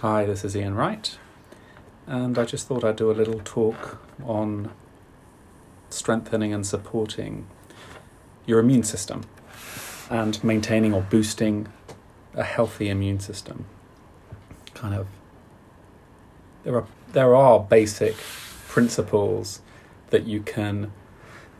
Hi, this is Ian Wright, and I just thought I'd do a little talk on strengthening and supporting your immune system and maintaining or boosting a healthy immune system. There are basic principles that you can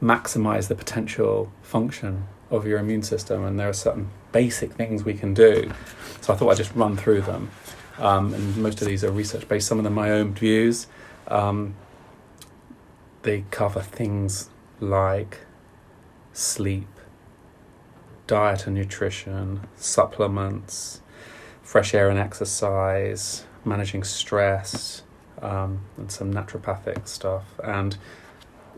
maximize the potential function of your immune system, and there are certain basic things we can do. So I thought I'd just run through them. And most of these are research-based, some of them my own views. They cover things like sleep, diet and nutrition, supplements, fresh air and exercise, managing stress, and some naturopathic stuff. And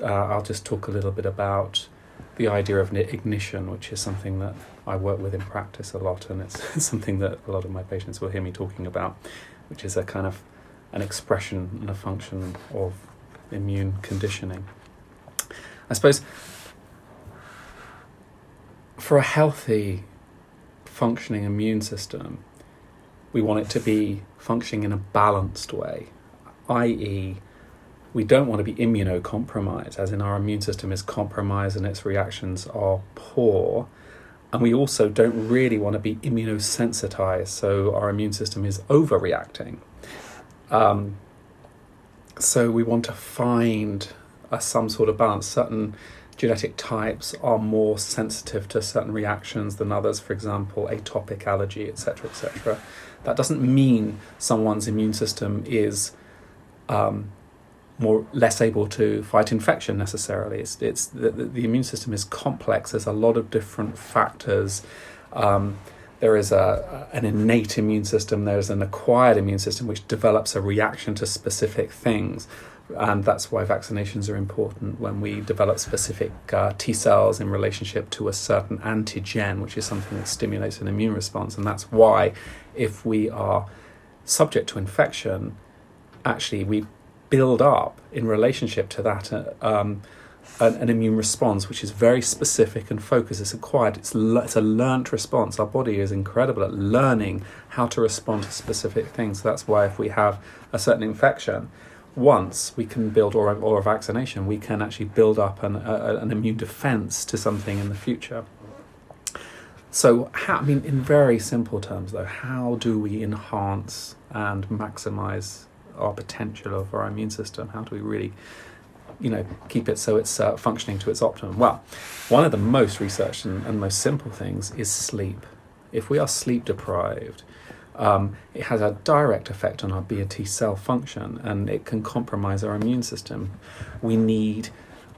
I'll just talk a little bit about the idea of ignition, which is something that I work with in practice a lot, and it's something that a lot of my patients will hear me talking about, which is a kind of an expression and a function of immune conditioning. I suppose for a healthy, functioning immune system, we want it to be functioning in a balanced way, i.e., we don't want to be immunocompromised, as in our immune system is compromised and its reactions are poor. And we also don't really want to be immunosensitized, so our immune system is overreacting. So we want to find some sort of balance. Certain genetic types are more sensitive to certain reactions than others, for example, atopic allergy, etc., etc. That doesn't mean someone's immune system is less able to fight infection necessarily. It's the immune system is complex. There's a lot of different factors. There is an innate immune system. There's an acquired immune system which develops a reaction to specific things, and that's why vaccinations are important when we develop specific T cells in relationship to a certain antigen, which is something that stimulates an immune response. And that's why if we are subject to infection, actually we build up in relationship to that an immune response which is very specific and focused. It's acquired. It's a learnt response. Our body is incredible at learning how to respond to specific things. So that's why if we have a certain infection, once we can build, or a vaccination, we can actually build up an immune defense to something in the future. So, in very simple terms though, how do we enhance and maximize our potential of our immune system? How do we really, keep it so it's functioning to its optimum? Well, one of the most researched and most simple things is sleep. If we are sleep deprived, it has a direct effect on our B and T cell function, and it can compromise our immune system. We need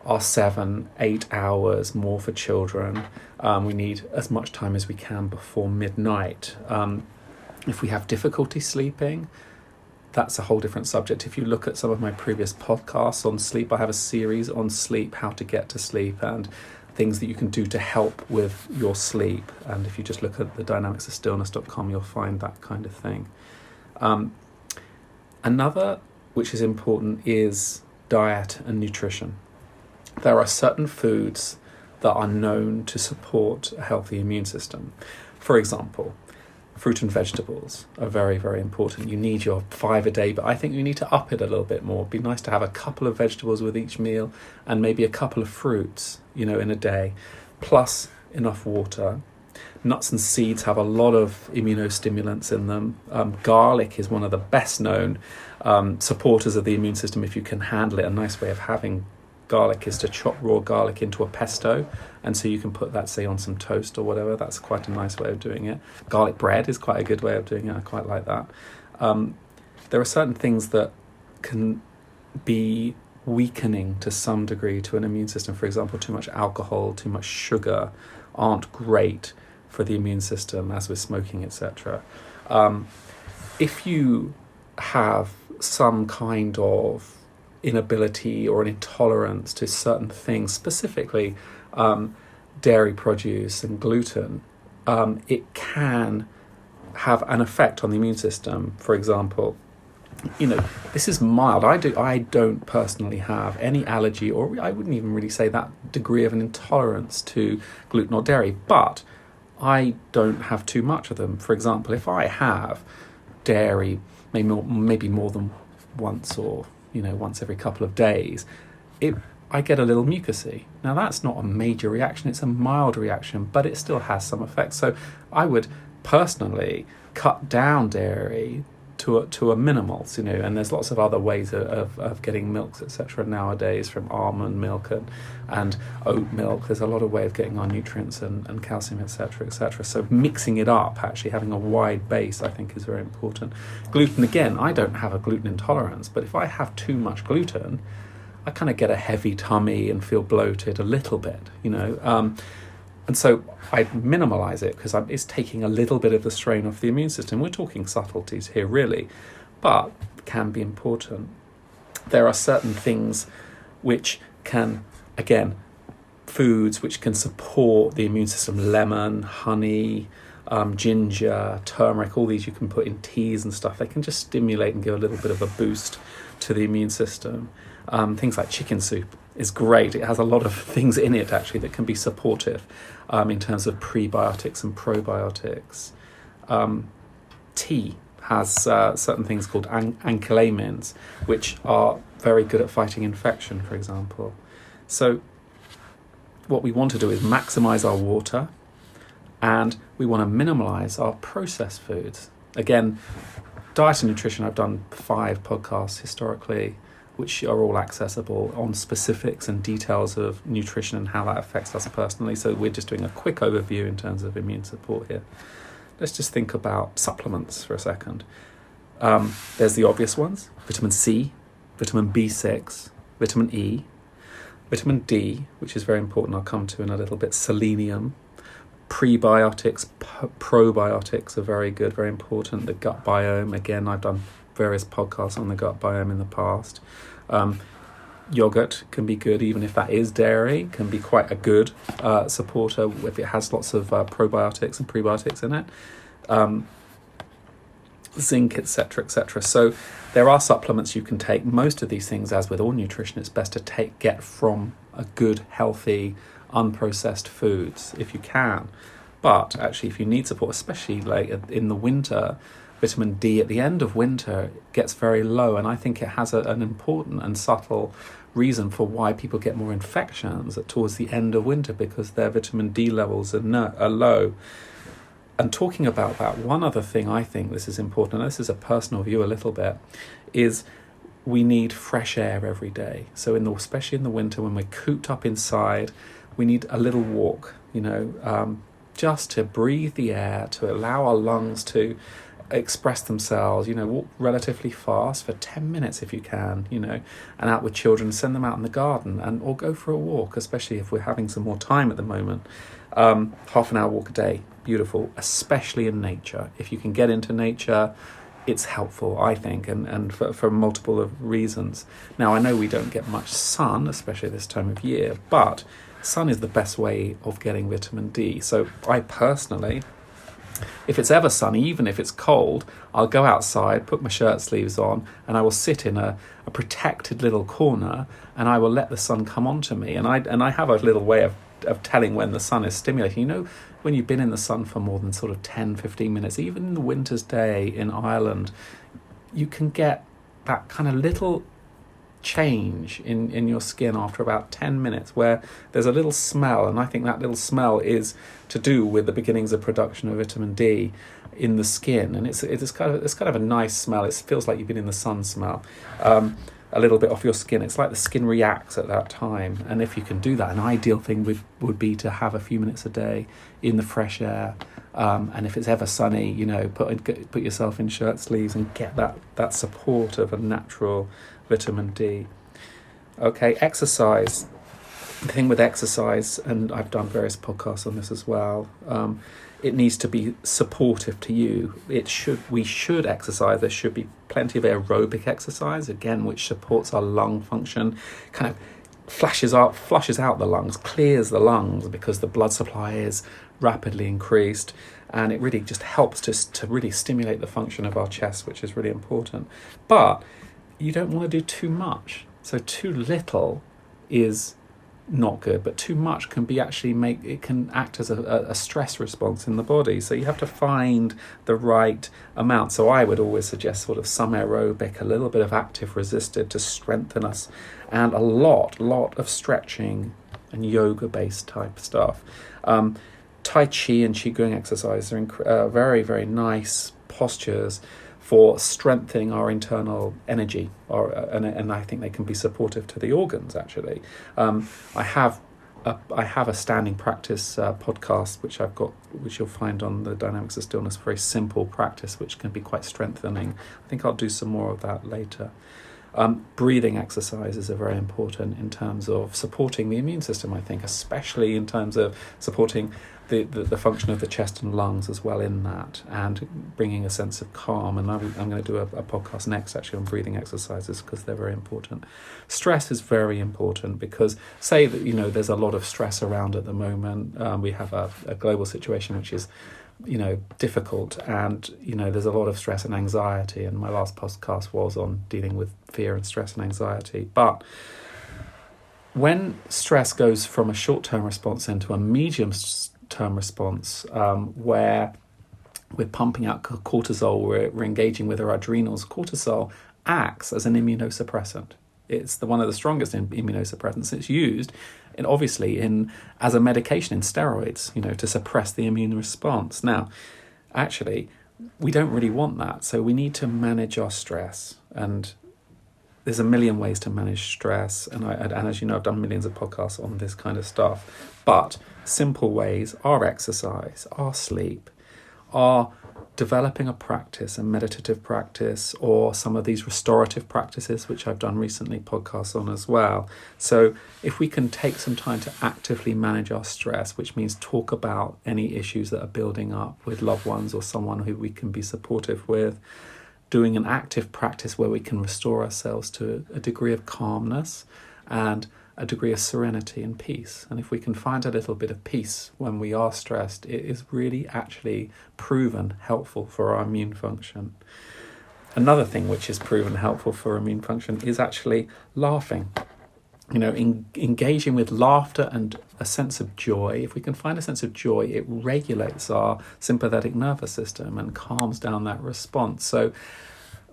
our 7-8 hours more for children. We need as much time as we can before midnight. If we have difficulty sleeping, that's a whole different subject. If you look at some of my previous podcasts on sleep, I have a series on sleep, how to get to sleep, and things that you can do to help with your sleep. And if you just look at the dynamicsofstillness.com, you'll find that kind of thing. Another which is important is diet and nutrition. There are certain foods that are known to support a healthy immune system. For example, fruit and vegetables are very, very important. You need your 5 a day, but I think you need to up it a little bit more. It'd be nice to have a couple of vegetables with each meal and maybe a couple of fruits, in a day, plus enough water. Nuts and seeds have a lot of immunostimulants in them. Garlic is one of the best known supporters of the immune system if you can handle it. A nice way of having garlic is to chop raw garlic into a pesto, and so you can put that, say, on some toast or whatever. That's quite a nice way of doing it. Garlic bread is quite a good way of doing it. I quite like that. There are certain things that can be weakening to some degree to an immune system. For example, too much alcohol, too much sugar aren't great for the immune system, as with smoking, etc. If you have some kind of inability or an intolerance to certain things, specifically dairy produce and gluten, it can have an effect on the immune system. For example, this is mild. I don't personally have any allergy, or I wouldn't even really say that degree of an intolerance to gluten or dairy, but I don't have too much of them. For example, if I have dairy, maybe more than once, or once every couple of days, I get a little mucousy. Now that's not a major reaction, it's a mild reaction, but it still has some effect. So I would personally cut down dairy to a minimal, and there's lots of other ways of getting milks, etc. nowadays, from almond milk and oat milk. There's a lot of ways of getting our nutrients and calcium, etc., etc. So mixing it up, actually having a wide base, I think is very important. Gluten, again, I don't have a gluten intolerance, but if I have too much gluten, I kind of get a heavy tummy and feel bloated a little bit, and so I minimalise it because it's taking a little bit of the strain off the immune system. We're talking subtleties here, really, but can be important. There are certain things which can, again, foods which can support the immune system: lemon, honey, ginger, turmeric. All these you can put in teas and stuff. They can just stimulate and give a little bit of a boost to the immune system. Things like chicken soup is great. It has a lot of things in it, actually, that can be supportive in terms of prebiotics and probiotics. Tea has certain things called ankylamines, which are very good at fighting infection, for example. So what we want to do is maximize our water, and we want to minimize our processed foods. Again, diet and nutrition, I've done 5 podcasts historically, which are all accessible on specifics and details of nutrition and how that affects us personally. So we're just doing a quick overview in terms of immune support here. Let's just think about supplements for a second. There's the obvious ones: vitamin C, vitamin B6, vitamin E, vitamin D, which is very important, I'll come to in a little bit, selenium. Prebiotics, probiotics are very good, very important. The gut biome, again, I've done various podcasts on the gut biome in the past. Yogurt can be good, even if that is dairy, can be quite a good supporter if it has lots of probiotics and prebiotics in it. Zinc, etc., etc. So there are supplements you can take. Most of these things, as with all nutrition, it's best to get from a good, healthy, unprocessed foods if you can. But actually, if you need support, especially like in the winter, vitamin D at the end of winter gets very low, and I think it has an important and subtle reason for why people get more infections towards the end of winter, because their vitamin D levels are low. And talking about that, one other thing I think this is important, and this is a personal view a little bit, is we need fresh air every day. So especially in the winter when we're cooped up inside, we need a little walk, just to breathe the air, to allow our lungs to express themselves, walk relatively fast for 10 minutes if you can, and out with children, send them out in the garden or go for a walk, especially if we're having some more time at the moment. Half an hour walk a day, beautiful, especially in nature. If you can get into nature, it's helpful, I think, and for multiple of reasons. Now, I know we don't get much sun, especially this time of year, but sun is the best way of getting vitamin D. So I personally, if it's ever sunny, even if it's cold, I'll go outside, put my shirt sleeves on, and I will sit in a protected little corner, and I will let the sun come onto me. And I have a little way of telling when the sun is stimulating. When you've been in the sun for more than sort of 10, 15 minutes, even in the winter's day in Ireland, you can get that kind of little change in your skin after about 10 minutes, where there's a little smell, and I think that little smell is to do with the beginnings of production of vitamin D in the skin, and it's kind of a nice smell. It feels like you've been in the sun smell, a little bit off your skin. It's like the skin reacts at that time, and if you can do that, an ideal thing would be to have a few minutes a day in the fresh air, and if it's ever sunny, put yourself in shirt sleeves and get that support of a natural vitamin D. Okay, exercise. The thing with exercise, and I've done various podcasts on this as well, it needs to be supportive to you. We should exercise. There should be plenty of aerobic exercise, again, which supports our lung function, kind of flushes out the lungs, clears the lungs, because the blood supply is rapidly increased, and it really just helps to really stimulate the function of our chest, which is really important. But you don't want to do too much. So too little is not good, but too much can be it can act as a stress response in the body. So you have to find the right amount. So I would always suggest sort of some aerobic, a little bit of active resisted to strengthen us, and a lot of stretching and yoga based type stuff. Tai Chi and Qigong exercise are very, very nice postures for strengthening our internal energy, and I think they can be supportive to the organs. Actually, I have a standing practice podcast which you'll find on the Dynamics of Stillness. Very simple practice which can be quite strengthening. I think I'll do some more of that later. Breathing exercises are very important in terms of supporting the immune system, I think, especially in terms of supporting the function of the chest and lungs as well in that, and bringing a sense of calm. And I'm going to do a podcast next actually on breathing exercises, because they're very important. Stress is very important, because say that there's a lot of stress around at the moment. We have a global situation which is difficult, and there's a lot of stress and anxiety, and my last podcast was on dealing with fear and stress and anxiety. But when stress goes from a short-term response into a medium-term response, where we're pumping out cortisol, we're engaging with our adrenals, cortisol acts as an immunosuppressant. It's one of the strongest immunosuppressants. It's used, as a medication in steroids, to suppress the immune response. Now, actually, we don't really want that. So we need to manage our stress. And there's a million ways to manage stress. And as you know, I've done millions of podcasts on this kind of stuff. But simple ways are exercise, are sleep, are developing a practice, a meditative practice, or some of these restorative practices, which I've done recently podcasts on as well. So if we can take some time to actively manage our stress, which means talk about any issues that are building up with loved ones or someone who we can be supportive with, doing an active practice where we can restore ourselves to a degree of calmness and a degree of serenity and peace. And if we can find a little bit of peace when we are stressed, it is really actually proven helpful for our immune function. Another thing which is proven helpful for immune function is actually laughing. Engaging with laughter and a sense of joy. If we can find a sense of joy, it regulates our sympathetic nervous system and calms down that response. So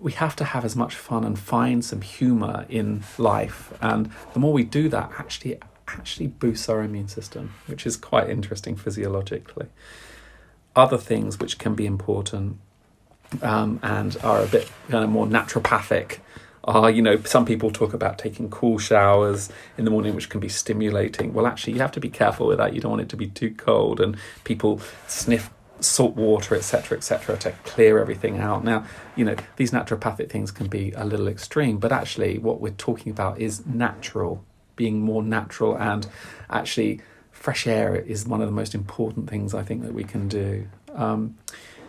we have to have as much fun and find some humour in life. And the more we do that, actually boosts our immune system, which is quite interesting physiologically. Other things which can be important and are a bit kind of more naturopathic are, some people talk about taking cool showers in the morning, which can be stimulating. Well, actually, you have to be careful with that. You don't want it to be too cold, and people sniff salt water, etc., to clear everything out. Now, these naturopathic things can be a little extreme, but actually what we're talking about is natural, being more natural, and actually fresh air is one of the most important things I think that we can do.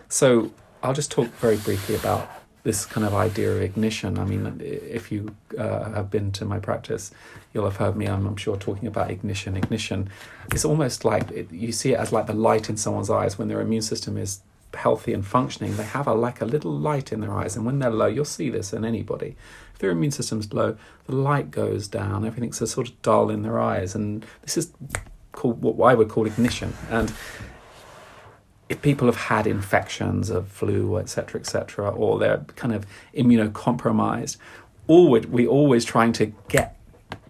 So I'll just talk very briefly about this kind of idea of ignition. I mean, if you have been to my practice, you'll have heard me, I'm sure, talking about ignition. Ignition is almost like, you see it as like the light in someone's eyes. When their immune system is healthy and functioning, they have a little light in their eyes. And when they're low, you'll see this in anybody. If their immune system's low, the light goes down, everything's sort of dull in their eyes. And this is called what I would call ignition. And if people have had infections of flu, etc., or they're kind of immunocompromised, we're always trying to get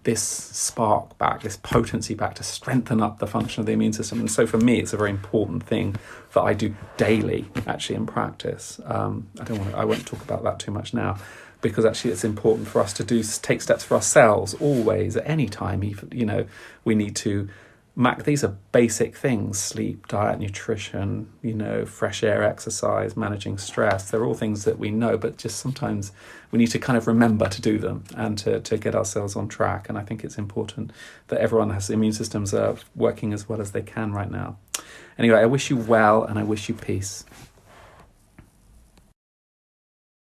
this spark back, this potency back, to strengthen up the function of the immune system. And so for me, it's a very important thing that I do daily, actually, in practice. I won't talk about that too much now, because actually it's important for us to take steps for ourselves always, at any time. Even, we need to these are basic things: sleep, diet, nutrition, fresh air, exercise, managing stress. They're all things that we know, but just sometimes we need to kind of remember to do them and to get ourselves on track. And I think it's important that everyone has immune systems working as well as they can right now. Anyway, I wish you well, and I wish you peace.